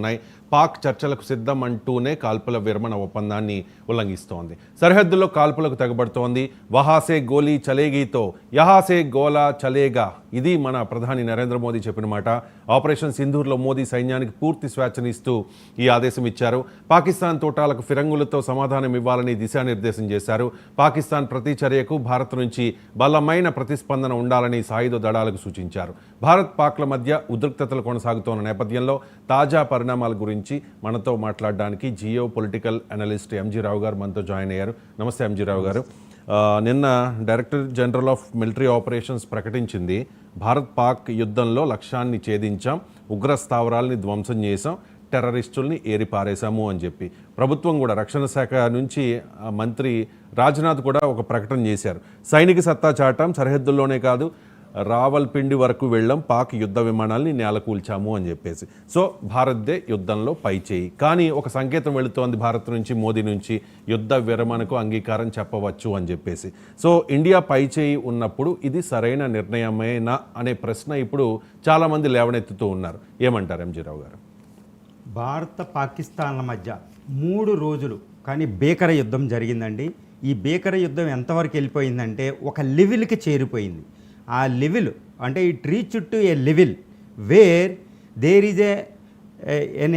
ఉన్నాయి. పాక్ చర్చలకు సిద్ధం అంటూనే కాల్పుల విరమణ ఒప్పందాన్ని ఉల్లంఘిస్తోంది. సరిహద్దుల్లో కాల్పులకు తెగబడుతోంది. వహాసే గోలీ చలేగీతో యహాసే గోలా చలేగా, ఇది మన ప్రధాని నరేంద్ర మోదీ చెప్పిన మాట. ఆపరేషన్ సింధూర్లో మోదీ సైన్యానికి పూర్తి స్వేచ్ఛనిస్తూ ఈ ఆదేశం ఇచ్చారు. పాకిస్తాన్ తోటాలకు ఫిరంగులతో సమాధానం ఇవ్వాలని దిశానిర్దేశం చేశారు. పాకిస్తాన్ ప్రతి చర్యకు భారత్ నుంచి బలమైన ప్రతిస్పందన ఉండాలని సాయుధ దళాలకు సూచించారు. భారత్ పాక్ల మధ్య ఉద్రిక్తతలు కొనసాగుతున్న నేపథ్యంలో తాజా పరిణామాల గురించి మనతో మాట్లాడడానికి జియో పొలిటికల్ అనలిస్ట్ ఎంజీ రావు గారు మనతో జాయిన్ అయ్యారు. నమస్తే ఎంజీ రావు గారు. నిన్న director general of military operations ప్రకటించింది, భారత్ పాక్ యుద్ధంలో లక్ష్యాన్ని ఛేదించాం, ఉగ్ర స్థావరాల్ని ధ్వంసం చేశాం, టెర్రరిస్టుల్ని ఏరిపారేశాము అని చెప్పి. ప్రభుత్వం కూడా రక్షణ శాఖ నుంచి మంత్రి రాజ్నాథ్ కూడా ఒక ప్రకటన చేశారు. సైనిక సత్తా చాటాం, సరిహద్దుల్లోనే కాదు రావల్పిండి వరకు వెళ్ళాం, పాక్ యుద్ధ విమానాల్ని నేలకూల్చాము అని చెప్పేసి. సో భారత్దే యుద్ధంలో పై చేయి. కానీ ఒక సంకేతం వెళుతోంది భారత్ నుంచి, మోదీ నుంచి, యుద్ధ విరమణకు అంగీకారం చెప్పవచ్చు అని చెప్పేసి. సో ఇండియా పై చేయి ఉన్నప్పుడు ఇది సరైన నిర్ణయమేనా అనే ప్రశ్న ఇప్పుడు చాలామంది లేవనెత్తుతూ ఉన్నారు. ఏమంటారు ఎంజీ రావు గారు? భారత పాకిస్తాన్ల మధ్య 3 రోజులు కానీ భీకర యుద్ధం జరిగిందండి. ఈ భీకర యుద్ధం ఎంతవరకు వెళ్ళిపోయిందంటే ఒక లెవెల్కి చేరిపోయింది. ఆ లెవెల్ అంటే it reach to a level where there is an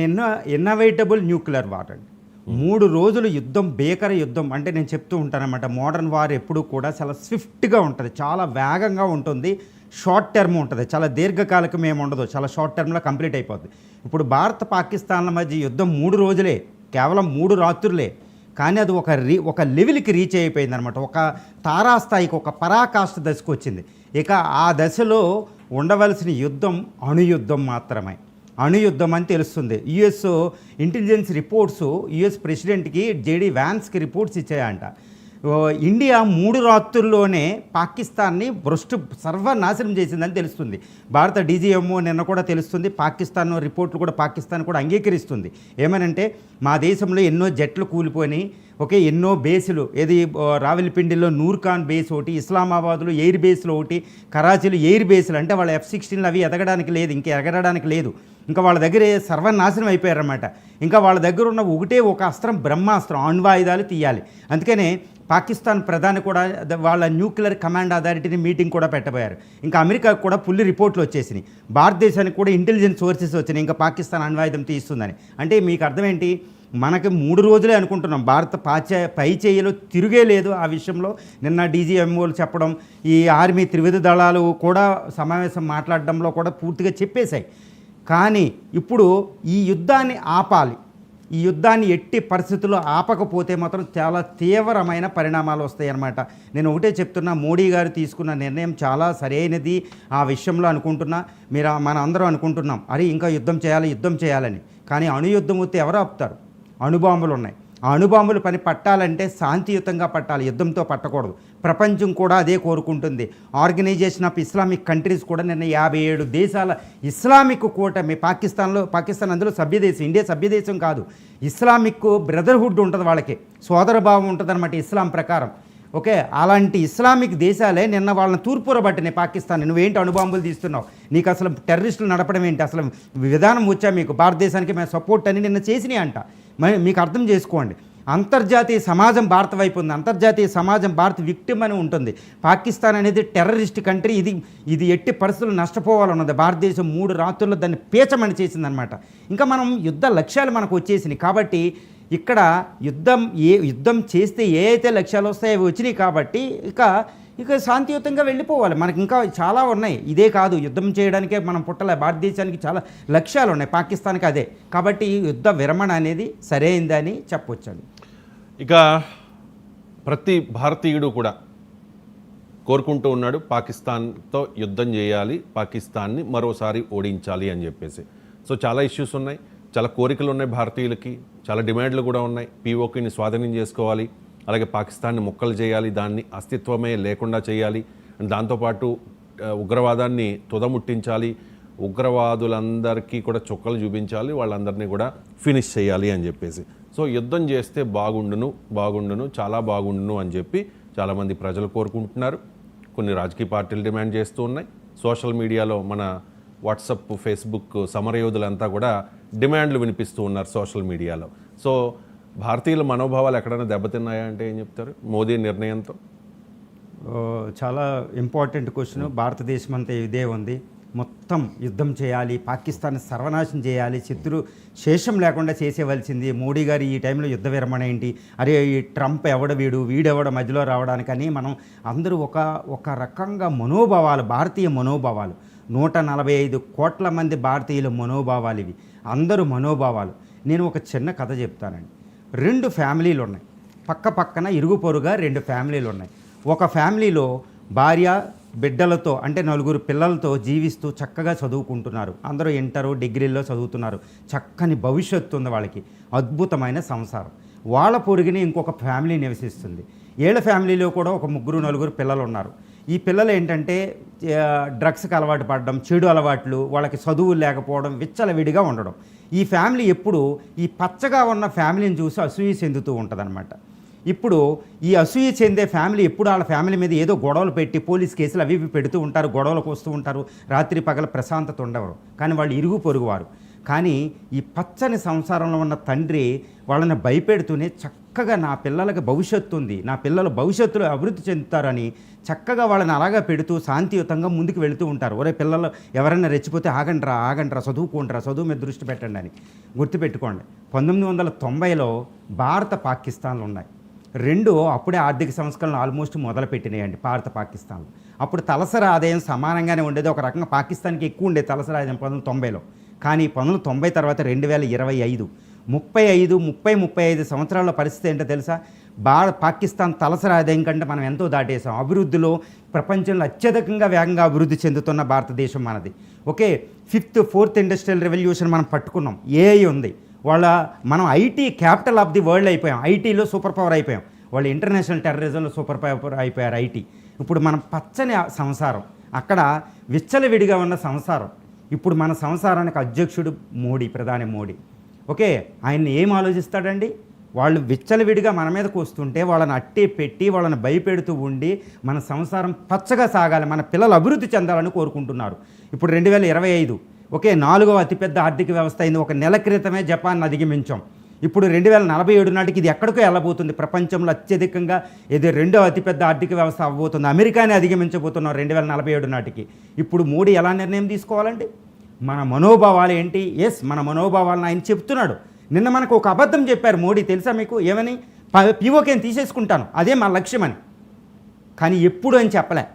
inevitable nuclear war అండి. 3 రోజులు యుద్ధం, భీకర యుద్ధం. అంటే నేను చెప్తూ ఉంటానన్నమాట, మోడర్న్ వార్ ఎప్పుడు కూడా చాలా స్విఫ్ట్గా ఉంటుంది, చాలా వేగంగా ఉంటుంది, షార్ట్ టర్మ్ ఉంటుంది, చాలా దీర్ఘకాలికం ఏమి ఉండదు, చాలా షార్ట్ టర్మ్లో కంప్లీట్ అయిపోద్ది. ఇప్పుడు భారత పాకిస్తాన్ల మధ్య యుద్ధం 3 రోజులే, కేవలం 3 రాత్రులే, కానీ అది ఒక లెవెల్కి రీచ్ అయిపోయింది అనమాట. ఒక తారాస్థాయికి, ఒక పరాకాష్ఠ దశకు వచ్చింది. ఇక ఆ దశలో ఉండవలసిన యుద్ధం అణుయుద్ధం మాత్రమే. అణుయుద్ధం అని తెలుస్తుంది. యుఎస్ ఇంటెలిజెన్స్ రిపోర్ట్స్ యుఎస్ ప్రెసిడెంట్కి జేడీ వ్యాన్స్కి రిపోర్ట్స్ ఇచ్చాయంట. ఇండియా 3 రాత్రుల్లోనే పాకిస్తాన్ని సర్వనాశనం చేసిందని తెలుస్తుంది. భారత డీజీఎంఓ నిన్న కూడా తెలుస్తుంది. పాకిస్తాన్ రిపోర్ట్లు కూడా పాకిస్తాన్ కూడా అంగీకరిస్తుంది. ఏమనంటే మా దేశంలో ఎన్నో జట్లు కూలిపోయి, ఎన్నో బేసులు, ఏది రావల్పిండిలో నూర్ఖాన్ బేస్ ఒకటి, ఇస్లామాబాద్లో ఎయిర్ బేస్లో ఒకటి, కరాచీలో ఎయిర్ బేస్లు, అంటే వాళ్ళ F-16 అవి ఎదగడానికి లేదు, ఇంకా ఎగరడానికి లేదు, ఇంకా వాళ్ళ దగ్గర సర్వనాశనం అయిపోయారన్నమాట. ఇంకా వాళ్ళ దగ్గర ఉన్న ఒక అస్త్రం, బ్రహ్మాస్త్రం, అణ్వాయుధాలు తీయాలి. అందుకనే పాకిస్తాన్ ప్రధాని కూడా వాళ్ళ న్యూక్లియర్ కమాండ్ అథారిటీని మీటింగ్ కూడా పెట్టబోయారు. ఇంకా అమెరికాకు కూడా ఫుల్ రిపోర్ట్లు వచ్చేసినాయి, భారతదేశానికి కూడా ఇంటెలిజెన్స్ సోర్సెస్ వచ్చినాయి, ఇంకా పాకిస్తాన్ అణ్వాయుధం తీస్తుందని. అంటే మీకు అర్థం ఏంటి, మనకి 3 రోజులే అనుకుంటున్నాం, భారత పై చేయిలో తిరిగే లేదు ఆ విషయంలో. నిన్న డీజీఎంఓలు చెప్పడం, ఈ ఆర్మీ త్రివిధ దళాలు కూడా సమావేశం మాట్లాడడంలో కూడా పూర్తిగా చెప్పేశాయి. కానీ ఇప్పుడు ఈ యుద్ధాన్ని ఆపాలి. ఈ యుద్ధాన్ని ఎట్టి పరిస్థితుల్లో ఆపకపోతే మాత్రం చాలా తీవ్రమైన పరిణామాలు వస్తాయన్నమాట. నేను ఒకటే చెప్తున్నా, మోడీ గారు తీసుకున్న నిర్ణయం చాలా సరైనది ఆ విషయంలో అనుకుంటున్నా. మన అందరం అనుకుంటున్నాం, అరే ఇంకా యుద్ధం చేయాలని. కానీ అణుయుద్ధం వస్తే ఎవరు ఆపుతారు? అణుబాంబులు ఉన్నాయి. ఆ అణుబాంబులు పని పట్టాలంటే శాంతియుతంగా పట్టాలి, యుద్ధంతో పట్టకూడదు. ప్రపంచం కూడా అదే కోరుకుంటుంది. ఆర్గనైజేషన్ ఆఫ్ ఇస్లామిక్ కంట్రీస్ కూడా నిన్న 57 దేశాల ఇస్లామిక్ కూటమి, పాకిస్తాన్ అందులో సభ్యదేశం, ఇండియా సభ్యదేశం కాదు, ఇస్లామిక్ బ్రదర్హుడ్ ఉంటుంది, వాళ్ళకి సోదరభావం ఉంటుంది అనమాట ఇస్లాం ప్రకారం. అలాంటి ఇస్లామిక్ దేశాలే నిన్న వాళ్ళని తూర్పురబట్టినాయి పాకిస్తాన్. నువ్వేంటి అణుబాంబులు తీస్తున్నావు, నీకు అసలు టెర్రరిస్టులు నడపడం ఏంటి, అసలు విధానం వచ్చా మీకు, భారతదేశానికి మేము సపోర్ట్ అని నిన్న చేసినాయి అంట. మీకు అర్థం చేసుకోండి, అంతర్జాతీయ సమాజం భారత వైపు ఉంది, అంతర్జాతీయ సమాజం భారత్ విక్టిమ్ అని ఉంటుంది. పాకిస్తాన్ అనేది టెర్రరిస్ట్ కంట్రీ, ఇది ఎట్టి పరిస్థితులు నష్టపోవాలన్నది. భారతదేశం 3 రాత్రుల్లో దాన్ని పేచమని చేసిందనమాట. ఇంకా మనం యుద్ధ లక్ష్యాలు మనకు వచ్చేసినాయి కాబట్టి ఇక్కడ యుద్ధం చేస్తే ఏ అయితే లక్ష్యాలు వస్తాయో అవి వచ్చినాయి కాబట్టి ఇక శాంతియుతంగా వెళ్ళిపోవాలి. మనకి ఇంకా చాలా ఉన్నాయి, ఇదే కాదు, యుద్ధం చేయడానికే మనం పుట్టలే, భారతదేశానికి చాలా లక్ష్యాలు ఉన్నాయి, పాకిస్తాన్కి అదే. కాబట్టి యుద్ధ విరమణ అనేది సరైందని చెప్పొచ్చండి. ఇక ప్రతి భారతీయుడు కూడా కోరుకుంటూ ఉన్నాడు, పాకిస్తాన్తో యుద్ధం చేయాలి, పాకిస్తాన్ని మరోసారి ఓడించాలి అని చెప్పేసి. సో చాలా ఇష్యూస్ ఉన్నాయి, చాలా కోరికలు ఉన్నాయి భారతీయులకి, చాలా డిమాండ్లు కూడా ఉన్నాయి. POKని స్వాధీనం చేసుకోవాలి, అలాగే పాకిస్తాన్ని ముక్కలు చేయాలి, దాన్ని అస్తిత్వమే లేకుండా చేయాలి, దాంతోపాటు ఉగ్రవాదాన్ని తుదముట్టించాలి, ఉగ్రవాదులందరికీ కూడా చుక్కలు చూపించాలి, వాళ్ళందరినీ కూడా ఫినిష్ చేయాలి అని చెప్పేసి. సో యుద్ధం చేస్తే బాగుండును, చాలా బాగుండును అని చెప్పి చాలామంది ప్రజలు కోరుకుంటున్నారు. కొన్ని రాజకీయ పార్టీలు డిమాండ్ చేస్తూ ఉన్నాయి. సోషల్ మీడియాలో మన వాట్సాప్, ఫేస్బుక్ సమరయోధులంతా కూడా డిమాండ్లు వినిపిస్తూ ఉన్నారు సోషల్ మీడియాలో. సో భారతీయుల మనోభావాలు ఎక్కడైనా దెబ్బతిన్నాయా అంటే ఏం చెప్తారు మోదీ నిర్ణయంతో? చాలా ఇంపార్టెంట్ క్వశ్చన్. భారతదేశం అంతా ఇదే ఉంది. మొత్తం యుద్ధం చేయాలి, పాకిస్తాన్ సర్వనాశనం చేయాలి, శత్రు శేషం లేకుండా చేసేవలసింది. మోడీ గారు ఈ టైంలో యుద్ధ విరమణ ఏంటి, అరే ఈ ట్రంప్ వీడెవడ మధ్యలో రావడానికని మనం అందరూ ఒక రకంగా మనోభావాలు, భారతీయ మనోభావాలు, 145 కోట్ల మంది భారతీయుల మనోభావాలు ఇవి, అందరూ మనోభావాలు. నేను ఒక చిన్న కథ చెప్తానండి. 2 ఫ్యామిలీలు ఉన్నాయి, పక్క పక్కన ఇరుగు పొరుగా 2 ఫ్యామిలీలు ఉన్నాయి. ఒక ఫ్యామిలీలో భార్య బిడ్డలతో అంటే 4 పిల్లలతో జీవిస్తూ చక్కగా చదువుకుంటున్నారు. అందరూ ఇంటర్ డిగ్రీల్లో చదువుతున్నారు. చక్కని భవిష్యత్తు ఉంది వాళ్ళకి, అద్భుతమైన సంసారం. వాళ్ళ పొరుగునే ఇంకొక ఫ్యామిలీ నివసిస్తుంది. వీళ్ళ ఫ్యామిలీలో కూడా ఒక 3-4 పిల్లలు ఉన్నారు. ఈ పిల్లలు ఏంటంటే డ్రగ్స్కి అలవాటు పడడం, చెడు అలవాట్లు, వాళ్ళకి చదువు లేకపోవడం, విచ్చలవిడిగా ఉండడం. ఈ ఫ్యామిలీ ఎప్పుడు ఈ పచ్చగా ఉన్న ఫ్యామిలీని చూసి అసూయ చెందుతూ ఉంటుందన్నమాట. ఇప్పుడు ఈ అసూయ చెందే ఫ్యామిలీ ఎప్పుడు వాళ్ళ ఫ్యామిలీ మీద ఏదో గొడవలు పెట్టి పోలీస్ కేసులు అవి పెడుతూ ఉంటారు, గొడవలకు వస్తూ ఉంటారు, రాత్రి పగల ప్రశాంతత ఉండవరు. కానీ వాళ్ళు ఇరుగు పొరుగువారు. కానీ ఈ పచ్చని సంసారంలో ఉన్న తండ్రి వాళ్ళని భయపెడుతూనే చక్కగా నా పిల్లలకి భవిష్యత్తు ఉంది, నా పిల్లలు భవిష్యత్తులో అభివృద్ధి చెందుతారని చక్కగా వాళ్ళని అలాగా పెడుతూ శాంతియుతంగా ముందుకు వెళుతూ ఉంటారు. ఒరే పిల్లలు ఎవరైనా రెచ్చిపోతే ఆగండ్రా చదువుకోండిరా, చదువు మీద దృష్టి పెట్టండి అని. గుర్తుపెట్టుకోండి, 1990లో భారత పాకిస్తాన్లు ఉన్నాయి. 2 అప్పుడే ఆర్థిక సంస్కరణలు ఆల్మోస్ట్ మొదలుపెట్టినాయండి భారత పాకిస్తాన్లో. అప్పుడు తలసరి ఆదాయం సమానంగానే ఉండేది, ఒక రకంగా పాకిస్తాన్కి ఎక్కువ ఉండేది తలసరి ఆదాయం 1990లో. కానీ 1990 తర్వాత 2025 35 సంవత్సరాల పరిస్థితి ఏంటో తెలుసా? పాకిస్తాన్ తలసరి ఆదాయం కంటే మనం ఎంతో దాటేసాం. అభివృద్ధిలో ప్రపంచంలో అత్యధికంగా వేగంగా అభివృద్ధి చెందుతున్న భారతదేశం మనది. Okay, 5th 4th industrial revolution మనం పట్టుకున్నాం. ఏఐ ఉంది, మనం IT capital of the world అయిపోయాం, ఐటీలో సూపర్ పవర్ అయిపోయాం. వాళ్ళు ఇంటర్నేషనల్ టెర్రరిజంలో సూపర్ పవర్ అయిపోయారు ఐటీ. ఇప్పుడు మనం పచ్చని సంసారం, అక్కడ విచ్చలవిడిగా ఉన్న సంసారం. ఇప్పుడు మన సంసారానికి అధ్యక్షుడు మోడీ, ప్రధాని మోడీ. ఓకే, ఆయన్ని ఏం ఆలోచిస్తాడండి? వాళ్ళు విచ్చలవిడిగా మన మీదకు వస్తుంటే వాళ్ళని అట్టే పెట్టి వాళ్ళని భయపెడుతూ ఉండి మన సంసారం పచ్చగా సాగాలి, మన పిల్లలు అభివృద్ధి చెందాలని కోరుకుంటున్నారు. ఇప్పుడు 2025 ఓకే, 4వ అతిపెద్ద ఆర్థిక వ్యవస్థ అయింది. ఒక నెల క్రితమే జపాన్ అధిగమించాం. ఇప్పుడు 2047 నాటికి ఇది ఎక్కడికో వెళ్ళబోతుంది. ప్రపంచంలో అత్యధికంగా ఇది 2వ అతిపెద్ద ఆర్థిక వ్యవస్థ అవ్వబోతుంది. అమెరికానే అధిగమించబోతున్నాం 2047 నాటికి. ఇప్పుడు మోడీ ఎలా నిర్ణయం తీసుకోవాలండి? మన మనోభావాలు ఏంటి? మన మనోభావాలను ఆయన చెప్తున్నాడు. నిన్న మనకు ఒక అబద్ధం చెప్పారు మోడీ, తెలుసా మీకు? ఏమని? పీఓకేని తీసేసుకుంటాను, అదే మా లక్ష్యమని. కానీ ఎప్పుడు అని చెప్పలే.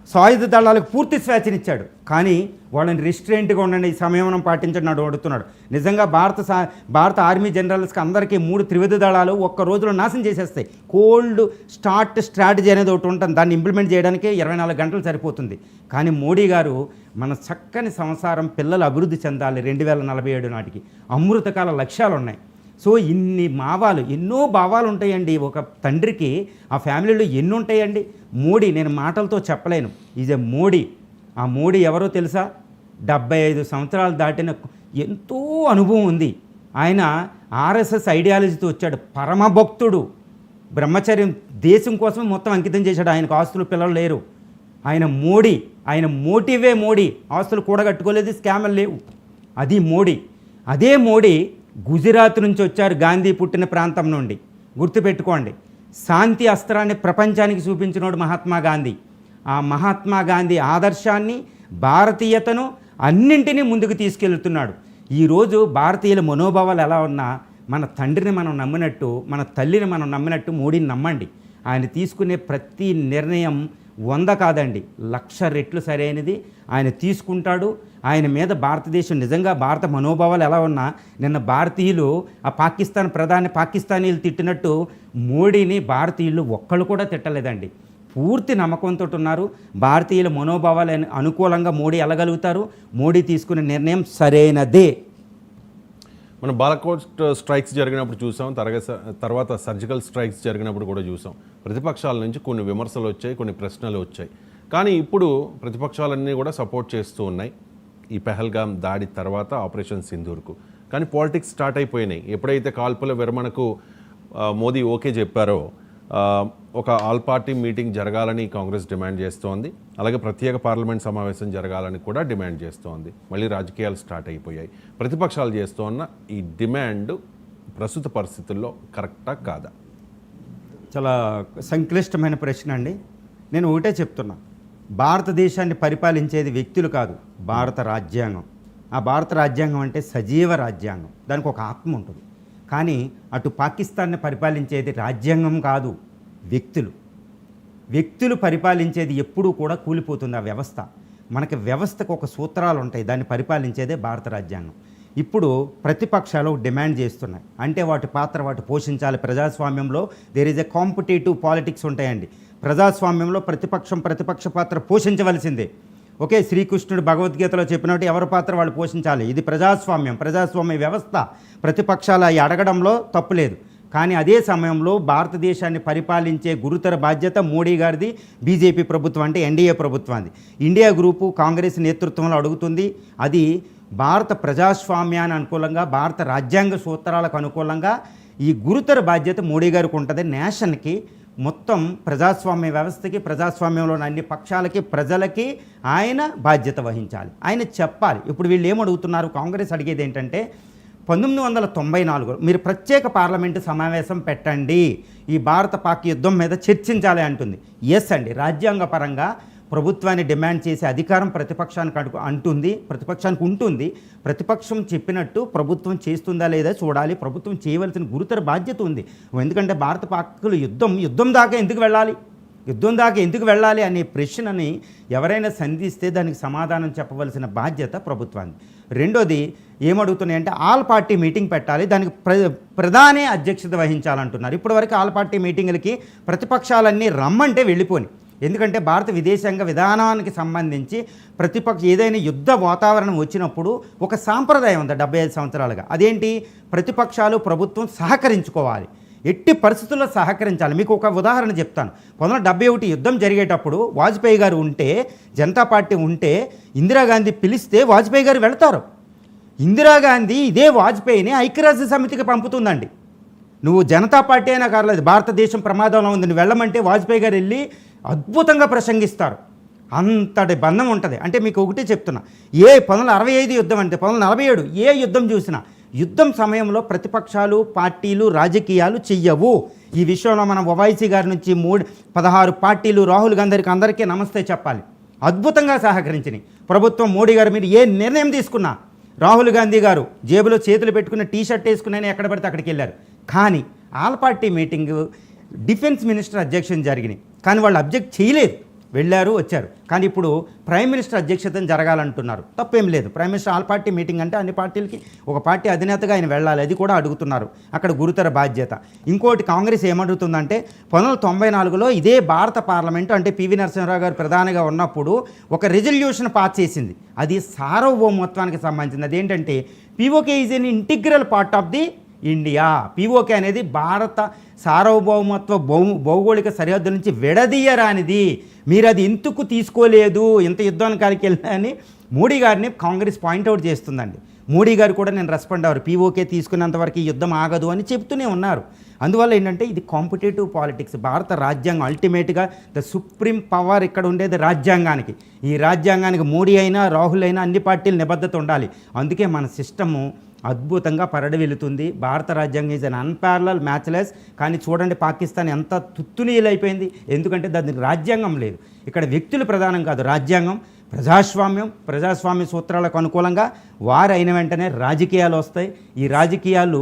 సాయుధ దళాలకు పూర్తి స్వేచ్ఛనిచ్చాడు, కానీ వాళ్ళని రిస్ట్రెయింట్గా ఉండండి, ఈ సంయమనం పాటించండి అని అడుగుతున్నాడు. నిజంగా భారత ఆర్మీ జనరల్స్కి అందరికీ 3 త్రివిధ దళాలు ఒక్క రోజులో నాశనం చేసేస్తాయి. కోల్డ్ స్టార్ట్ స్ట్రాటజీ అనేది ఒకటి ఉంటుంది, దాన్ని ఇంప్లిమెంట్ చేయడానికి 24 గంటలు సరిపోతుంది. కానీ మోడీ గారు మన చక్కని సంసారం, పిల్లలు అభివృద్ధి చెందాలి 2047 నాటికి, అమృతకాల లక్ష్యాలు ఉన్నాయి. సో ఎన్నో భావాలు ఉంటాయండి ఒక తండ్రికి. ఆ ఫ్యామిలీలో ఎన్ని ఉంటాయండి? మోడీ, నేను మాటలతో చెప్పలేను, ఈజ్ ఎ మోడీ. ఆ మోడీ ఎవరో తెలుసా? 75 సంవత్సరాలు దాటిన ఎంతో అనుభవం ఉంది. ఆయన ఆర్ఎస్ఎస్ ఐడియాలజీతో వచ్చాడు, పరమభక్తుడు, బ్రహ్మచర్యం, దేశం కోసం మొత్తం అంకితం చేశాడు. ఆయనకు ఆస్తులు పిల్లలు లేరు. ఆయన మోటివే మోడీ. ఆస్తులు కూడగట్టుకోలేదు, స్కామ్లు లేవు, అది మోడీ. అదే మోడీ గుజరాత్ నుంచి వచ్చారు, గాంధీ పుట్టిన ప్రాంతం నుండి. గుర్తుపెట్టుకోండి, శాంతి అస్త్రాన్ని ప్రపంచానికి చూపించినోడు మహాత్మా గాంధీ. ఆ మహాత్మా గాంధీ ఆదర్శాన్ని, భారతీయతను అన్నింటినీ ముందుకు తీసుకెళ్తున్నాడు. ఈరోజు భారతీయుల మనోభావాలు ఎలా ఉన్నా మన తండ్రిని మనం నమ్మినట్టు, మన తల్లిని మనం నమ్మినట్టు మోడీని నమ్మండి. ఆయన తీసుకునే ప్రతి నిర్ణయం 100 కాదండి, 1,00,000 రెట్లు సరైనది ఆయన తీసుకుంటాడు. ఆయన మీద భారతదేశం నిజంగా భారత మనోభావాలు ఎలా ఉన్నా, నిన్న భారతీయులు ఆ పాకిస్తానీలు తిట్టినట్టు మోడీని భారతీయులు ఒక్కళ్ళు కూడా తిట్టలేదండి. పూర్తి నమ్మకంతో ఉన్నారు. భారతీయుల మనోభావాలు అనుకూలంగా మోడీ వెళ్ళగలుగుతారు. మోడీ తీసుకునే నిర్ణయం సరైనదే. మనం బాలకోట్ స్ట్రైక్స్ జరిగినప్పుడు చూసాం, తర్వాత సర్జికల్ స్ట్రైక్స్ జరిగినప్పుడు కూడా చూసాం. ప్రతిపక్షాల నుంచి కొన్ని విమర్శలు వచ్చాయి, కొన్ని ప్రశ్నలు వచ్చాయి. కానీ ఇప్పుడు ప్రతిపక్షాలన్నీ కూడా సపోర్ట్ చేస్తూ ఉన్నాయి ఈ పెహల్గాం దాడి తర్వాత ఆపరేషన్ సింధూర్కు. కానీ పాలిటిక్స్ స్టార్ట్ అయిపోయినాయి. ఎప్పుడైతే కాల్పుల విరమణకు మోదీ ఓకే చెప్పారో ఒక ఆల్ పార్టీ మీటింగ్ జరగాలని కాంగ్రెస్ డిమాండ్ చేస్తోంది. అలాగే ప్రత్యేక పార్లమెంట్ సమావేశం జరగాలని కూడా డిమాండ్ చేస్తోంది. మళ్ళీ రాజకీయాలు స్టార్ట్ అయిపోయాయి. ప్రతిపక్షాలు చేస్తున్న ఈ డిమాండ్ ప్రస్తుత పరిస్థితుల్లో కరెక్టా కాదా? చాలా సంక్లిష్టమైన ప్రశ్న అండి. నేను ఒకటే చెప్తున్నా, భారతదేశాన్ని పరిపాలించేది వ్యక్తులు కాదు, భారత రాజ్యాంగం. ఆ భారత రాజ్యాంగం అంటే సజీవ రాజ్యాంగం, దానికి ఒక ఆత్మ ఉంటుంది. కానీ అటు పాకిస్తాన్ని పరిపాలించేది రాజ్యాంగం కాదు, వ్యక్తులు. వ్యక్తులు పరిపాలించేది ఎప్పుడూ కూడా కూలిపోతుంది ఆ వ్యవస్థ. మనకి వ్యవస్థకు ఒక సూత్రాలు ఉంటాయి, దాన్ని పరిపాలించేదే భారత రాజ్యాంగం. ఇప్పుడు ప్రతిపక్షాలు డిమాండ్ చేస్తున్నాయి, అంటే వాటి పాత్ర వాటి పోషించాలి. ప్రజాస్వామ్యంలో there is a competitive politics ఉంటాయండి. ప్రజాస్వామ్యంలో ప్రతిపక్ష పాత్ర పోషించవలసిందే. ఓకే, శ్రీకృష్ణుడు భగవద్గీతలో చెప్పినట్టు ఎవరి పాత్ర వాళ్ళు పోషించాలి. ఇది ప్రజాస్వామ్య వ్యవస్థ. ప్రతిపక్షాలు అవి అడగడంలో తప్పులేదు. కానీ అదే సమయంలో భారతదేశాన్ని పరిపాలించే గురుతర బాధ్యత మోడీ గారిది, బీజేపీ ప్రభుత్వం అంటే ఎన్డీఏ ప్రభుత్వాన్ని. ఇండియా గ్రూపు కాంగ్రెస్ నేతృత్వంలో అడుగుతుంది. అది భారత ప్రజాస్వామ్యానికి అనుకూలంగా, భారత రాజ్యాంగ సూత్రాలకు అనుకూలంగా ఈ గురుతర బాధ్యత మోడీ గారికి ఉంటుంది. నేషన్కి, మొత్తం ప్రజాస్వామ్య వ్యవస్థకి, ప్రజాస్వామ్యంలోని అన్ని పక్షాలకి, ప్రజలకి ఆయన బాధ్యత వహించాలి, ఆయన చెప్పాలి. ఇప్పుడు వీళ్ళు ఏమడుగుతున్నారు, కాంగ్రెస్ అడిగేది ఏంటంటే 1994 మీరు ప్రత్యేక పార్లమెంటు సమావేశం పెట్టండి, ఈ భారత పాక్ యుద్ధం మీద చర్చించాలి అంటుంది. ఎస్ అండి, రాజ్యాంగపరంగా ప్రభుత్వాన్ని డిమాండ్ చేసే అధికారం ప్రతిపక్షానికి ఉంటుంది. ప్రతిపక్షం చెప్పినట్టు ప్రభుత్వం చేస్తుందా లేదా చూడాలి. ప్రభుత్వం చేయవలసిన గురుతర బాధ్యత ఉంది. ఎందుకంటే భారత పాక్లు యుద్ధం దాకా ఎందుకు వెళ్ళాలి అనే ప్రశ్నని ఎవరైనా సంధిస్తే దానికి సమాధానం చెప్పవలసిన బాధ్యత ప్రభుత్వానికి. రెండోది ఏమడుగుతున్నాయంటే ఆల్ పార్టీ మీటింగ్ పెట్టాలి, దానికి ప్రధాని అధ్యక్షత వహించాలంటున్నారు. ఇప్పటివరకు ఆల్ పార్టీ మీటింగులకి ప్రతిపక్షాలన్నీ రమ్మంటే వెళ్ళిపోని. ఎందుకంటే భారత విదేశాంగ విధానానికి సంబంధించి ఏదైనా యుద్ధ వాతావరణం వచ్చినప్పుడు ఒక సాంప్రదాయం ఉంది 75 సంవత్సరాలుగా. అదేంటి, ప్రతిపక్షాలు ప్రభుత్వం సహకరించుకోవాలి, ఎట్టి పరిస్థితుల్లో సహకరించాలి. మీకు ఒక ఉదాహరణ చెప్తాను. 1971 యుద్ధం జరిగేటప్పుడు వాజ్పేయి గారు ఉంటే, జనతా పార్టీ ఉంటే, ఇందిరాగాంధీ పిలిస్తే వాజ్పేయి గారు వెళతారు. ఇందిరాగాంధీ ఇదే వాజ్పేయిని ఐక్యరాజ్య సమితికి పంపుతుందండి. నువ్వు జనతా పార్టీ అయినా కాలేదు, భారతదేశం ప్రమాదంలో ఉంది, నువ్వు వెళ్ళమంటే వాజ్పేయి గారు వెళ్ళి అద్భుతంగా ప్రసంగిస్తారు. అంతటి బంధం ఉంటుంది. అంటే మీకు ఒకటే చెప్తున్నా, 1965 యుద్ధం అంటే 1947 ఏ యుద్ధం చూసినా యుద్ధం సమయంలో ప్రతిపక్షాలు, పార్టీలు, రాజకీయాలు చెయ్యవు. ఈ విషయంలో మనం ఓవైసీ గారి నుంచి 16 పార్టీలు, రాహుల్ గాంధీకి అందరికీ నమస్తే చెప్పాలి. అద్భుతంగా సహకరించినాయి. ప్రభుత్వం మోడీ గారు మీరు ఏ నిర్ణయం తీసుకున్నా, రాహుల్ గాంధీ గారు జేబులో చేతులు పెట్టుకున్న టీషర్ట్ వేసుకుని ఎక్కడ పడితే అక్కడికి వెళ్ళారు. కానీ all party meeting defence minister అధ్యక్షత జరిగినాయి, కానీ వాళ్ళు అబ్జెక్ట్ చేయలేదు, వెళ్ళారు వచ్చారు. కానీ ఇప్పుడు ప్రైమ్ మినిస్టర్ అధ్యక్షతను జరగాలంటున్నారు. తప్పేం లేదు. Prime minister all party meeting అంటే అన్ని పార్టీలకి ఒక పార్టీ అధినేతగా ఆయన వెళ్ళాలి, అది కూడా అడుగుతున్నారు. అక్కడ గురుతర బాధ్యత. ఇంకోటి కాంగ్రెస్ ఏమడుగుతుందంటే 1994లో ఇదే భారత పార్లమెంటు అంటే పివి నరసింహారావు గారు ప్రధానిగా ఉన్నప్పుడు ఒక రెజల్యూషన్ పాస్ చేసింది. అది సార్వభౌమత్వానికి సంబంధించింది. అదేంటంటే PoK is an integral part of the India. PoK అనేది భారత సార్వభౌమత్వ భౌగోళిక సరిహద్దు నుంచి విడదీయరానిది. మీరు అది ఎందుకు తీసుకోలేదు, ఇంత యుద్ధానికి వెళ్ళినా అని మోడీ గారిని కాంగ్రెస్ పాయింట్అవుట్ చేస్తుందండి. మోడీ గారు కూడా నేను రెస్పాండ్ అవ్వరు, పీఓకే తీసుకున్నంతవరకు ఈ యుద్ధం ఆగదు అని చెప్తూనే ఉన్నారు. అందువల్ల ఏంటంటే ఇది కాంపిటేటివ్ పాలిటిక్స్. భారత రాజ్యాంగం అల్టిమేట్గా ద సుప్రీం పవర్ ఇక్కడ ఉండేది రాజ్యాంగానికి. ఈ రాజ్యాంగానికి మోడీ అయినా రాహుల్ అయినా అన్ని పార్టీలు నిబద్ధత ఉండాలి. అందుకే మన సిస్టము అద్భుతంగా పరడి వెళుతుంది. భారత రాజ్యాంగం ఈజ్ అన్ అన్పారలల్ మ్యాచ్లెస్. కానీ చూడండి పాకిస్తాన్ ఎంత తుత్తునీలైపోయింది. ఎందుకంటే దానికి రాజ్యాంగం లేదు. ఇక్కడ వ్యక్తులు ప్రధానం కాదు, రాజ్యాంగం, ప్రజాస్వామ్య సూత్రాలకు అనుకూలంగా వారు అయిన వెంటనే రాజకీయాలు వస్తాయి. ఈ రాజకీయాలు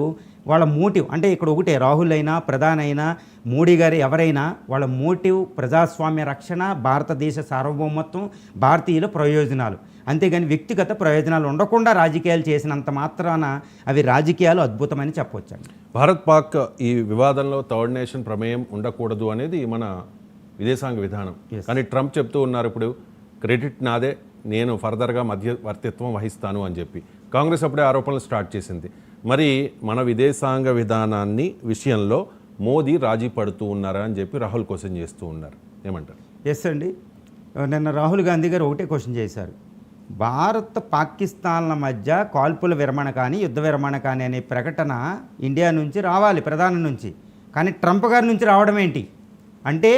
వాళ్ళ మోటివ్ అంటే ఇక్కడ ఒకటే, రాహుల్ అయినా ప్రధాని అయినా మోడీ గారు ఎవరైనా వాళ్ళ మోటివ్ ప్రజాస్వామ్య రక్షణ, భారతదేశ సార్వభౌమత్వం, భారతీయుల ప్రయోజనాలు. అంతేగాని వ్యక్తిగత ప్రయోజనాలు ఉండకుండా రాజకీయాలు చేసినంత మాత్రాన అవి రాజకీయాలు అద్భుతమని చెప్పవచ్చండి. భారత్ పాక్ ఈ వివాదంలో థర్డ్ నేషన్ ప్రమేయం ఉండకూడదు అనేది మన విదేశాంగ విధానం. కానీ ట్రంప్ చెప్తూ ఉన్నారు ఇప్పుడు క్రెడిట్ నాదే, నేను ఫర్దర్గా మధ్యవర్తిత్వం వహిస్తాను అని చెప్పి. కాంగ్రెస్ అప్పుడే ఆరోపణలు స్టార్ట్ చేసింది. మరి మన విదేశాంగ విధానాన్ని విషయంలో మోదీ రాజీ పడుతూ ఉన్నారా అని చెప్పి రాహుల్ క్వశ్చన్ చేస్తూ ఉన్నారు. ఏమంటారు? ఎస్ అండి, నిన్న రాహుల్ గాంధీ గారు ఒకటే క్వశ్చన్ చేశారు, భారత్ పాకిస్తాన్ల మధ్య కాల్పుల విరమణ కానీ యుద్ధ విరమణ కానీ అనే ప్రకటన ఇండియా నుంచి రావాలి, ప్రధాని నుంచి. కానీ ట్రంప్ గారి నుంచి రావడం ఏంటి? అంటే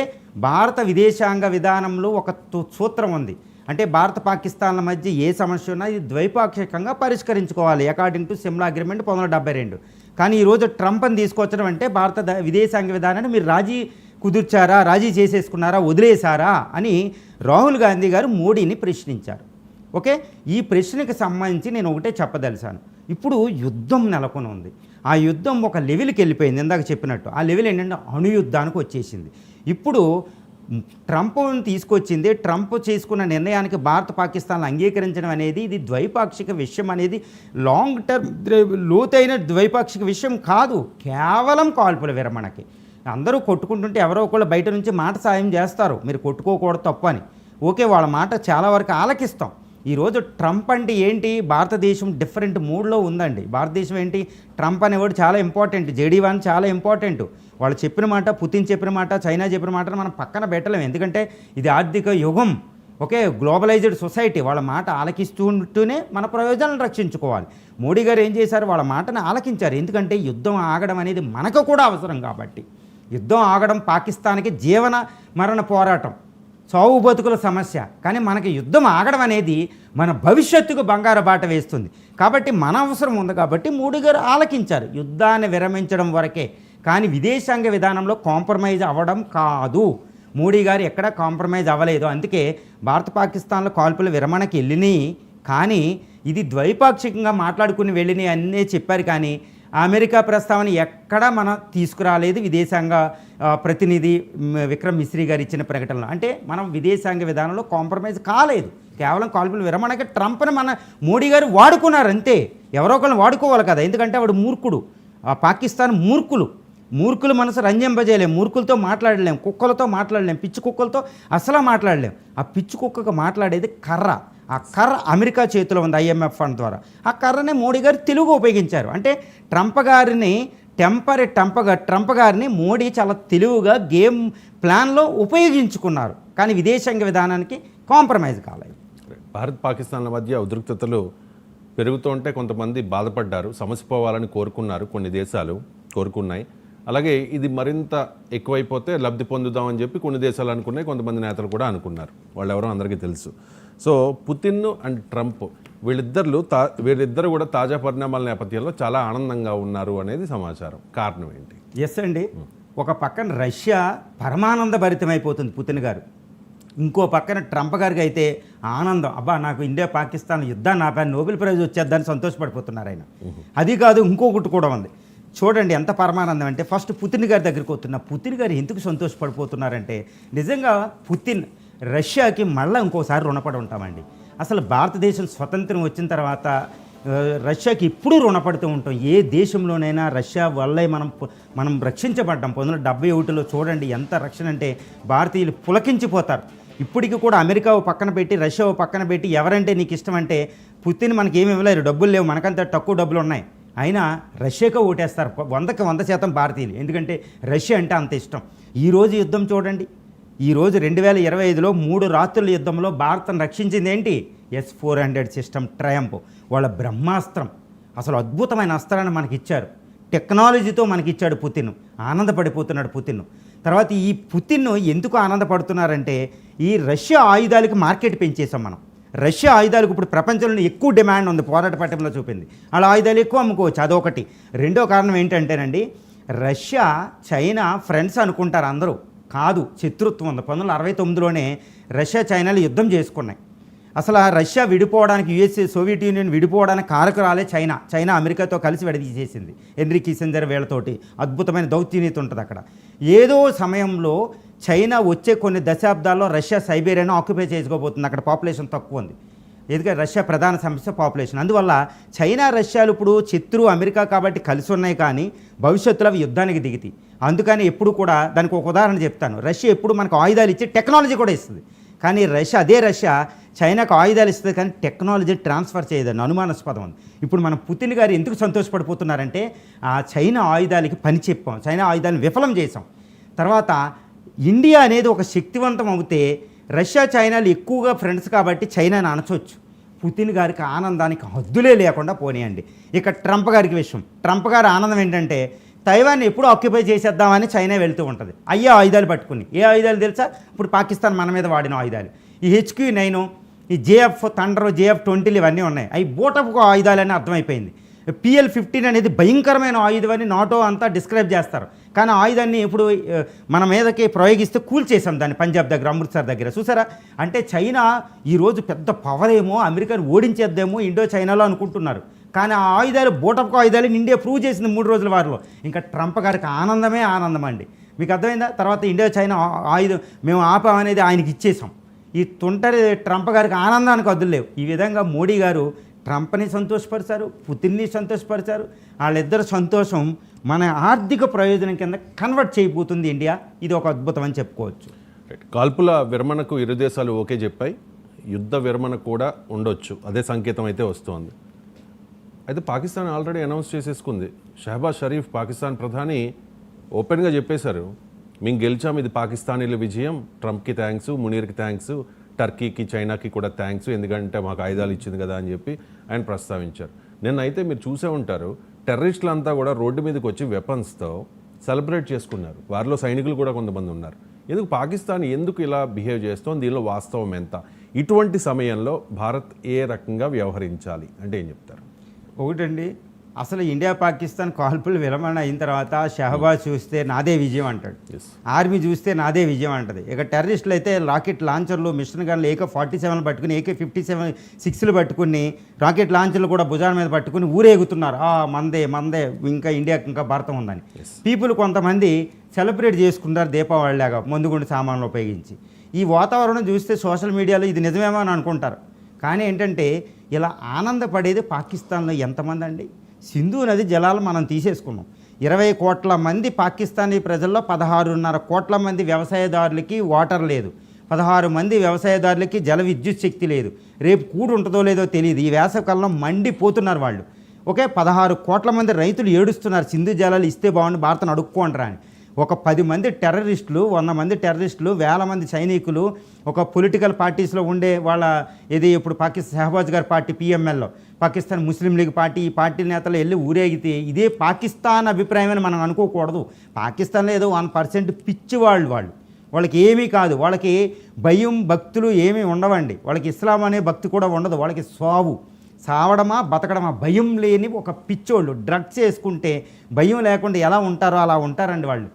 భారత విదేశాంగ విధానంలో ఒక సూత్రం ఉంది. అంటే భారత పాకిస్తాన్ల మధ్య ఏ సమస్య ఉన్నా ఇది ద్వైపాక్షికంగా పరిష్కరించుకోవాలి అకార్డింగ్ టు సిమ్లా అగ్రిమెంట్ 1972. కానీ ఈరోజు ట్రంప్ని తీసుకొచ్చడం అంటే భారత విదేశాంగ విధానాన్ని మీరు రాజీ కుదుర్చారా, రాజీ చేసేసుకున్నారా, వదిలేశారా అని రాహుల్ గాంధీ గారు మోడీని ప్రశ్నించారు. ఓకే, ఈ ప్రశ్నకి సంబంధించి నేను ఒకటే చెప్పదలిచాను. ఇప్పుడు యుద్ధం నెలకొని ఉంది. ఆ యుద్ధం ఒక లెవెల్కి వెళ్ళిపోయింది. ఇందాక చెప్పినట్టు ఆ లెవెల్ ఏంటంటే అణుయుద్ధానికి వచ్చేసింది. ఇప్పుడు ట్రంప్ని తీసుకొచ్చింది. ట్రంప్ చేసుకున్న నిర్ణయానికి భారత పాకిస్తాన్లు అంగీకరించడం అనేది ఇది ద్వైపాక్షిక విషయం అనేది లాంగ్ టర్మ్ లోతైన ద్వైపాక్షిక విషయం కాదు, కేవలం కాల్పుల విరమణకి. అందరూ కొట్టుకుంటుంటే ఎవరో ఒకళ్ళు బయట నుంచి మాట సాయం చేస్తారు, మీరు కొట్టుకోకూడదు తప్పు అని. ఓకే, వాళ్ళ మాట చాలా వరకు ఆలకిస్తాం. ఈరోజు ట్రంప్ అంటే ఏంటి, భారతదేశం డిఫరెంట్ మూడ్లో ఉందండి. భారతదేశం ఏంటి, ట్రంప్ అనేవాడు చాలా ఇంపార్టెంట్, జేడీ1 చాలా ఇంపార్టెంట్. వాళ్ళు చెప్పిన మాట, పుతిన్ చెప్పిన మాట, చైనా చెప్పిన మాటను మనం పక్కన పెట్టలేము. ఎందుకంటే ఇది ఆర్థిక యుగం, ఓకే, గ్లోబలైజ్డ్ సొసైటీ. వాళ్ళ మాట ఆలకిస్తూనే మన ప్రయోజనాలను రక్షించుకోవాలి. మోడీ గారు ఏం చేశారు, వాళ్ళ మాటను ఆలకించారు. ఎందుకంటే యుద్ధం ఆగడం అనేది మనకు కూడా అవసరం కాబట్టి. యుద్ధం ఆగడం పాకిస్తాన్కి జీవన మరణ పోరాటం, చావు బతుకుల సమస్య. కానీ మనకి యుద్ధం ఆగడం అనేది మన భవిష్యత్తుకు బంగారు బాట వేస్తుంది. కాబట్టి మన అవసరం ఉంది కాబట్టి మోడీ గారు ఆలకించారు, యుద్ధాన్ని విరమించడం వరకే. కానీ విదేశాంగ విధానంలో కాంప్రమైజ్ అవ్వడం కాదు. మోడీ గారు ఎక్కడా కాంప్రమైజ్ అవ్వలేదు. అందుకే భారత పాకిస్తాన్లో కాల్పుల విరమణకి వెళ్ళినాయి, కానీ ఇది ద్వైపాక్షికంగా మాట్లాడుకుని వెళ్ళినాయి అన్నీ చెప్పారు. కానీ అమెరికా ప్రస్తావన ఎక్కడా మనం తీసుకురాలేదు. విదేశాంగ ప్రతినిధి విక్రమ్ మిశ్రీ గారు ఇచ్చిన ప్రకటనలో అంటే మనం విదేశాంగ విధానంలో కాంప్రమైజ్ కాలేదు. కేవలం కాల్పుల విరమణకి ట్రంప్ని మన మోడీ గారు వాడుకున్నారు అంతే. ఎవరో ఒకరిని వాడుకోవాలి కదా, ఎందుకంటే వాడు మూర్ఖుడు. పాకిస్తాన్ మూర్ఖుల మనసు రంజింపజేయలేం, మూర్ఖులతో మాట్లాడలేం, కుక్కలతో మాట్లాడలేం, పిచ్చి కుక్కలతో అసలు మాట్లాడలేం. ఆ పిచ్చి కుక్కకు మాట్లాడేది కర్ర. ఆ కర్ర అమెరికా చేతిలో ఉంది, IMF ఫండ్ ద్వారా. ఆ కర్రనే మోడీ గారు తెలుగు ఉపయోగించారు. అంటే ట్రంప్ గారిని మోడీ చాలా తెలివిగా గేమ్ ప్లాన్లో ఉపయోగించుకున్నారు. కానీ విదేశాంగ విధానానికి కాంప్రమైజ్ కాలేదు. భారత్ పాకిస్తాన్ల మధ్య ఉద్రిక్తతలు పెరుగుతుంటే కొంతమంది బాధపడ్డారు, సమసిపోవాలని కోరుకున్నారు, కొన్ని దేశాలు కోరుకున్నాయి. అలాగే ఇది మరింత ఎక్కువైపోతే లబ్ధి పొందుదామని చెప్పి కొన్ని దేశాలు అనుకున్నాయి, కొంతమంది నేతలు కూడా అనుకున్నారు. వాళ్ళు ఎవరో అందరికీ తెలుసు. సో పుతిన్ అండ్ ట్రంప్ వీళ్ళిద్దరు కూడా తాజా పరిణామాల నేపథ్యంలో చాలా ఆనందంగా ఉన్నారు అనేది సమాచారం. కారణం ఏంటి? ఎస్ అండి, ఒక పక్కన రష్యా పరమానంద భరితమైపోతుంది పుతిన్ గారు, ఇంకో పక్కన ట్రంప్ గారికి అయితే ఆనందం, అబ్బా నాకు ఇండియా పాకిస్తాన్ యుద్ధాన్ని ఆపాను, నోబెల్ ప్రైజ్ వచ్చేద్దని సంతోషపడిపోతున్నారు ఆయన. అది కాదు, ఇంకొకటి కూడా ఉంది. చూడండి ఎంత పరమానందం అంటే, ఫస్ట్ పుతిన్ గారి దగ్గరికి వస్తున్న పుతిన్ గారు ఎందుకు సంతోషపడిపోతున్నారంటే, నిజంగా పుతిన్ రష్యాకి మళ్ళీ ఇంకోసారి రుణపడి ఉంటామండి. అసలు భారతదేశం స్వతంత్రం వచ్చిన తర్వాత రష్యాకి ఇప్పుడు రుణపడుతూ ఉంటాం. ఏ దేశంలోనైనా రష్యా వల్లే మనం రక్షించబడ్డాం. 1971లో చూడండి ఎంత రక్షణ అంటే భారతీయులు పులకించిపోతారు. ఇప్పటికి కూడా అమెరికా పక్కన పెట్టి, రష్యా పక్కన పెట్టి, ఎవరంటే నీకు ఇష్టం అంటే పుతిన్ మనకి ఏమి ఇవ్వలేరు, డబ్బులు లేవు, మనకంత తక్కువ డబ్బులు ఉన్నాయి, అయినా రష్యాకు ఓటేస్తారు 100% భారతీయులు. ఎందుకంటే రష్యా అంటే అంత ఇష్టం. ఈరోజు యుద్ధం చూడండి, ఈరోజు 2025లో 3 రాత్రుల యుద్ధంలో భారత్ను రక్షించింది ఏంటి, S-400 సిస్టమ్ ట్రయంప్, వాళ్ళ బ్రహ్మాస్త్రం. అసలు అద్భుతమైన అస్త్రాన్ని మనకి ఇచ్చారు, టెక్నాలజీతో మనకి ఇచ్చాడు పుతిన్. ఆనందపడిపోతున్నాడు పుతిన్. తర్వాత ఈ పుతిన్ ఎందుకు ఆనందపడుతున్నారంటే, ఈ రష్యా ఆయుధాలకి మార్కెట్ పెంచేసాం మనం. రష్యా ఆయుధాలకు ఇప్పుడు ప్రపంచంలో ఎక్కువ డిమాండ్ ఉంది, పోరాట పట్టణంలో చూపింది. వాళ్ళ ఆయుధాలు ఎక్కువ అమ్ముకోవచ్చు, అదొకటి. రెండో కారణం ఏంటంటేనండి, రష్యా చైనా ఫ్రెండ్స్ అనుకుంటారు అందరూ, కాదు, శత్రుత్వం ఉంది. 1969లోనే రష్యా చైనాలు యుద్ధం చేసుకున్నాయి. అసలు రష్యా విడిపోవడానికి, సోవియట్ యూనియన్ విడిపోవడానికి కారకురాలే చైనా అమెరికాతో కలిసి విడదీసేసింది. హెన్రీ కిస్సింజర్ వీళ్ళతోటి అద్భుతమైన దౌత్యనీతి ఉంటుంది అక్కడ. ఏదో సమయంలో చైనా వచ్చే కొన్ని దశాబ్దాల్లో రష్యా సైబీరియాను ఆక్యుపై చేసుకోబోతుంది. అక్కడ పాపులేషన్ తక్కువ ఉంది, ఎందుకంటే రష్యా ప్రధాన సమస్య పాపులేషన్. అందువల్ల చైనా రష్యాలు ఇప్పుడు శత్రు అమెరికా కాబట్టి కలిసి ఉన్నాయి, కానీ భవిష్యత్తులో అవి యుద్ధానికి దిగుతాయి. అందుకని ఎప్పుడు కూడా దానికి ఒక ఉదాహరణ చెప్తాను. రష్యా ఎప్పుడు మనకు ఆయుధాలు ఇచ్చి టెక్నాలజీ కూడా ఇస్తుంది, కానీ అదే రష్యా చైనాకు ఆయుధాలు ఇస్తుంది కానీ టెక్నాలజీ ట్రాన్స్ఫర్ చేయదని అనుమానాస్పదం ఉంది. ఇప్పుడు మనం పుతిన్ గారు ఎందుకు సంతోషపడిపోతున్నారంటే, ఆ చైనా ఆయుధాలకి పని చెప్పాం, చైనా ఆయుధాలను విఫలం చేసాం. తర్వాత ఇండియా అనేది ఒక శక్తివంతం అవుతే రష్యా చైనాలు ఎక్కువగా ఫ్రెండ్స్ కాబట్టి చైనాని అణచవచ్చు. పుతిన్ గారికి ఆనందానికి హద్దులే లేకుండా పోనీయండి. ఇక ట్రంప్ గారికి విషయం, ట్రంప్ గారి ఆనందం ఏంటంటే, తైవాన్ని ఎప్పుడు ఆక్యుపై చేసేద్దామని చైనా వెళ్తూ ఉంటుంది. అయ్యే ఆయుధాలు పట్టుకుని. ఏ ఆయుధాలు తెలుసా? ఇప్పుడు పాకిస్తాన్ మన మీద వాడిన ఆయుధాలు. ఈ HQ-9, ఈ JF థండర్, JF-20 ఇవన్నీ ఉన్నాయి. అవి బోటపు ఆయుధాలని అర్థమైపోయింది. PL-15 అనేది భయంకరమైన ఆయుధం అని నాటో అంతా డిస్క్రైబ్ చేస్తారు. కానీ ఆయుధాన్ని ఇప్పుడు మన మీదకి ప్రయోగిస్తే కూల్చేసాం దాన్ని పంజాబ్ దగ్గర, అమృత్సర్ దగ్గర. చూసారా? అంటే చైనా ఈరోజు పెద్ద పవర్ ఏమో, అమెరికాను ఓడించేద్దేమో ఇండో చైనాలో అనుకుంటున్నారు. కానీ ఆ ఆయుధాలు బోటపు ఆయుధాలు ఇండియా ప్రూవ్ చేసింది 3 రోజుల వారిలో. ఇంకా ట్రంప్ గారికి ఆనందమే ఆనందం అండి. మీకు అర్థమైందా? తర్వాత ఇండియా చైనా ఆయుధం మేము ఆపామనేది ఆయనకి ఇచ్చేసాం. ఈ తుంటరి ట్రంప్ గారికి ఆనందానికి వద్దులేవు. ఈ విధంగా మోడీ గారు ట్రంప్ని సంతోషపరిచారు, పుతిన్ని సంతోషపరిచారు. వాళ్ళిద్దరు సంతోషం మన ఆర్థిక ప్రయోజనం కింద కన్వర్ట్ చేయబోతుంది ఇండియా. ఇది ఒక అద్భుతం అని చెప్పుకోవచ్చు. కాల్పుల విరమణకు ఇరు దేశాలు ఓకే చెప్పాయి. యుద్ధ విరమణ కూడా ఉండొచ్చు, అదే సంకేతం అయితే వస్తోంది. అయితే పాకిస్తాన్ ఆల్రెడీ అనౌన్స్ చేసేసుకుంది. షహబాజ్ షరీఫ్ పాకిస్తాన్ ప్రధాని ఓపెన్గా చెప్పేశారు, మేము గెలిచాం, ఇది పాకిస్తానీల విజయం, ట్రంప్కి థ్యాంక్స్, మునీర్కి థ్యాంక్స్, టర్కీకి చైనాకి కూడా థ్యాంక్స్, ఎందుకంటే మాకు ఆయుధాలు ఇచ్చింది కదా అని చెప్పి ఆయన ప్రస్తావించారు. నిన్నైతే మీరు చూసే ఉంటారు, టెర్రరిస్టులంతా కూడా రోడ్డు మీదకి వచ్చి వెపన్స్తో సెలబ్రేట్ చేసుకున్నారు. వారిలో సైనికులు కూడా కొంతమంది ఉన్నారు. ఎందుకు పాకిస్తాన్ ఎందుకు ఇలా బిహేవ్ చేస్తోంది? దీనిలో వాస్తవం ఎంత? ఇటువంటి సమయంలో భారత్ ఏ రకంగా వ్యవహరించాలి అంటే ఏం చెప్తారు? ఒకటండి, అసలు ఇండియా పాకిస్తాన్ కాల్పులు విరమణ అయిన తర్వాత షహబాజ్ చూస్తే నాదే విజయం అంటాడు, ఆర్మీ చూస్తే నాదే విజయం అంటది. ఇక టెర్రరిస్టులు అయితే రాకెట్ లాంచర్లు, మిషన్ గన్లు, AK-47 పట్టుకుని, AK-57-6లు పట్టుకుని, రాకెట్ లాంచర్లు కూడా భుజాల మీద పట్టుకుని ఊరేగుతున్నారు. మందే మందే, ఇంకా ఇండియాకి ఇంకా భారతం ఉందని. పీపుల్ కొంతమంది సెలబ్రేట్ చేసుకుంటారు దీపావళిలాగా మందుగుండు సామాన్లు ఉపయోగించి. ఈ వాతావరణం చూస్తే సోషల్ మీడియాలో ఇది నిజమేమో అని అనుకుంటారు. కానీ ఏంటంటే ఇలా ఆనందపడేది పాకిస్తాన్లో ఎంతమంది అండి? సింధు నది జలాలు మనం తీసేసుకున్నాం. 20 కోట్ల మంది పాకిస్తానీ ప్రజల్లో 16.5 కోట్ల మంది వ్యవసాయదారులకి వాటర్ లేదు, 16 మంది వ్యవసాయదారులకి జల విద్యుత్ శక్తి లేదు. రేపు కూడు ఉంటుందో లేదో తెలియదు. ఈ వేసవికాలంలో మండిపోతున్నారు వాళ్ళు. 16 కోట్ల మంది రైతులు ఏడుస్తున్నారు, సింధు జలాలు ఇస్తే బాగుండి భారత్ను అడుక్కోంటారా అని. ఒక 10 మంది టెర్రరిస్టులు, 100 మంది టెర్రరిస్టులు, 1000 మంది సైనికులు, ఒక పొలిటికల్ పార్టీస్లో ఉండే వాళ్ళ ఇది ఇప్పుడు షహబాజ్ గారి పార్టీ PMLలో, పాకిస్తాన్ ముస్లిం లీగ్ పార్టీ, ఈ పార్టీ నేతలు వెళ్ళి ఊరేగితే ఇదే పాకిస్తాన్ అభిప్రాయం అని మనం అనుకోకూడదు. పాకిస్తాన్లో ఏదో 1% పిచ్చి వాళ్ళకి ఏమీ కాదు. వాళ్ళకి భయం భక్తులు ఏమీ ఉండవండి. వాళ్ళకి ఇస్లాం అనే భక్తి కూడా ఉండదు. వాళ్ళకి సావడమా బతకడమా భయం లేని ఒక పిచ్చోళ్ళు. డ్రగ్స్ వేసుకుంటే భయం లేకుండా ఎలా ఉంటారో అలా ఉంటారండి వాళ్ళు.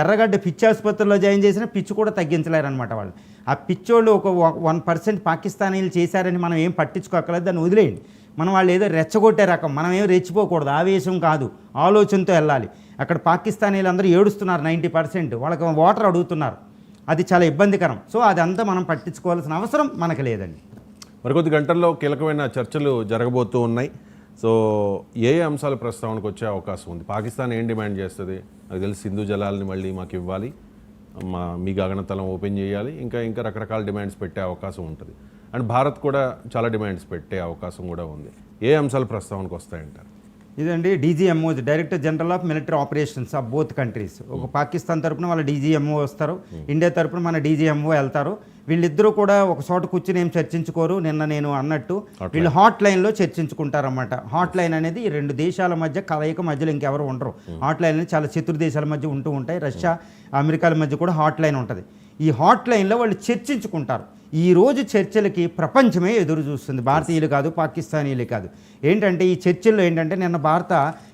ఎర్రగడ్డ పిచ్చి ఆసుపత్రిలో జాయిన్ చేసిన పిచ్చి కూడా తగ్గించలేరనమాట వాళ్ళు. ఆ పిచ్చోళ్ళు ఒక 1% పాకిస్తానీలు చేశారని మనం ఏం పట్టించుకోకలేదు, దాన్ని వదిలేయండి. మనం వాళ్ళు ఏదో రెచ్చగొట్టే రకం, మనం ఏం రెచ్చిపోకూడదు, ఆవేశం కాదు, ఆలోచనతో వెళ్ళాలి. అక్కడ పాకిస్తానీలు అందరూ ఏడుస్తున్నారు 90%, వాళ్ళకి వాటర్ అడుగుతున్నారు. అది చాలా ఇబ్బందికరం. సో అదంతా మనం పట్టించుకోవాల్సిన అవసరం మనకు లేదండి. మరికొద్ది గంటల్లో కీలకమైన చర్చలు జరగబోతూ ఉన్నాయి. సో ఏ అంశాలు ప్రస్తావనకు వచ్చే అవకాశం ఉంది? పాకిస్తాన్ ఏం డిమాండ్ చేస్తుంది? నాకు తెలిసి సింధు జలాలని మళ్ళీ మాకు ఇవ్వాలి, మీ గగనతలం ఓపెన్ చేయాలి, ఇంకా రకరకాల డిమాండ్స్ పెట్టే అవకాశం ఉంటుంది. అండ్ భారత్ కూడా చాలా డిమాండ్స్ పెట్టే అవకాశం కూడా ఉంది. ఏ అంశాలు ప్రస్తావనకు వస్తాయంటారు? ఇదండి DGMO, director general of military operations of both countries. ఒక పాకిస్తాన్ తరపున వాళ్ళ DGMO వస్తారు, ఇండియా తరపున మన DGMO వెళ్తారు. వీళ్ళిద్దరూ కూడా ఒక చోట కూర్చుని ఏం చర్చించుకోరు. నిన్న నేను అన్నట్టు వీళ్ళు హాట్ లైన్లో చర్చించుకుంటారన్నమాట. హాట్ లైన్ అనేది ఈ 2 దేశాల మధ్య కలయిక, మధ్యలో ఇంకెవరు ఉండరు. హాట్ లైన్ అనేది చాలా శత్రు దేశాల మధ్య ఉంటూ ఉంటాయి. రష్యా, అమెరికాల మధ్య కూడా హాట్ లైన్ ఉంటుంది. ఈ హాట్ లైన్లో వాళ్ళు చర్చించుకుంటారు. ఈరోజు చర్చలకి ప్రపంచమే ఎదురు చూస్తుంది, భారతీయులు కాదు, పాకిస్తానీలు కాదు. ఏంటంటే ఈ చర్చల్లో ఏంటంటే నిన్న భారత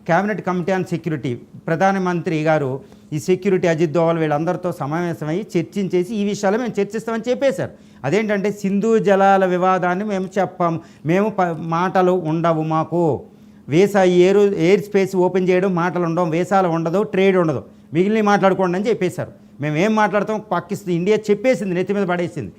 క్యాబినెట్ కమిటీ ఆన్ సెక్యూరిటీ ప్రధానమంత్రి గారు ఈ సెక్యూరిటీ అజిత్ దోవల్ వీళ్ళందరితో సమావేశమై చర్చించేసి ఈ విషయాలు మేము చర్చిస్తామని చెప్పేశారు. అదేంటంటే సింధు జలాల వివాదాన్ని మేము చెప్పాము, మేము మాటలు ఉండవు, మాకు ఎయిర్ స్పేస్ ఓపెన్ చేయడం మాటలు ఉండవు, వేసాలు ఉండదు, ట్రేడ్ ఉండదు, మిగిలిన మాట్లాడుకోండి అని చెప్పేశారు. మేము ఏం మాట్లాడతాం? పాకిస్తాన్ ఇండియా చెప్పేసింది, నెత్తి మీద పడేసింది.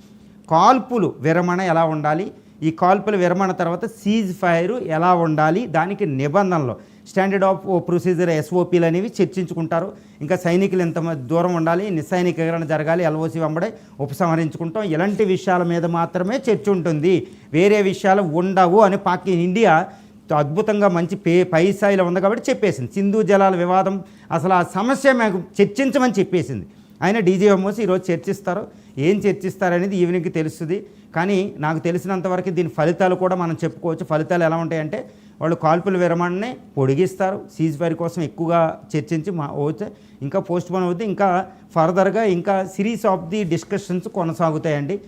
కాల్పులు విరమణ ఎలా ఉండాలి, ఈ కాల్పుల విరమణ తర్వాత సీజ్ ఫైర్ ఎలా ఉండాలి, దానికి నిబంధనలు, స్టాండర్డ్ ఆఫ్ ప్రొసీజర్ SOPలు అనేవి చర్చించుకుంటారు. ఇంకా సైనికులు ఎంత దూరం ఉండాలి, నిస్సైనికీకరణ జరగాలి, LOC వెంబడే ఉపసంహరించుకుంటాం, ఇలాంటి విషయాల మీద మాత్రమే చర్చ ఉంటుంది, వేరే విషయాలు ఉండవు అని ఇండియా అద్భుతంగా మంచి పై స్థాయిలో ఉంది కాబట్టి చెప్పేసింది. సింధు జలాల వివాదం అసలు ఆ సమస్య మాకు చర్చించమని చెప్పేసింది. ఆయన DGMOs ఈరోజు చర్చిస్తారు. ఏం చర్చిస్తారనేది ఈవినింగ్కి తెలుస్తుంది. కానీ నాకు తెలిసినంతవరకు దీని ఫలితాలు కూడా మనం చెప్పుకోవచ్చు. ఫలితాలు ఎలా ఉంటాయంటే వాళ్ళు కాల్పుల విరమణని పొడిగిస్తారు. సీజ్ ఫైర్ కోసం ఎక్కువగా చర్చించి ఇంకా పోస్ట్ పోన్ అవుతుంది. ఇంకా ఫర్దర్గా ఇంకా సిరీస్ ఆఫ్ ది డిస్కషన్స్ కొనసాగుతాయండి.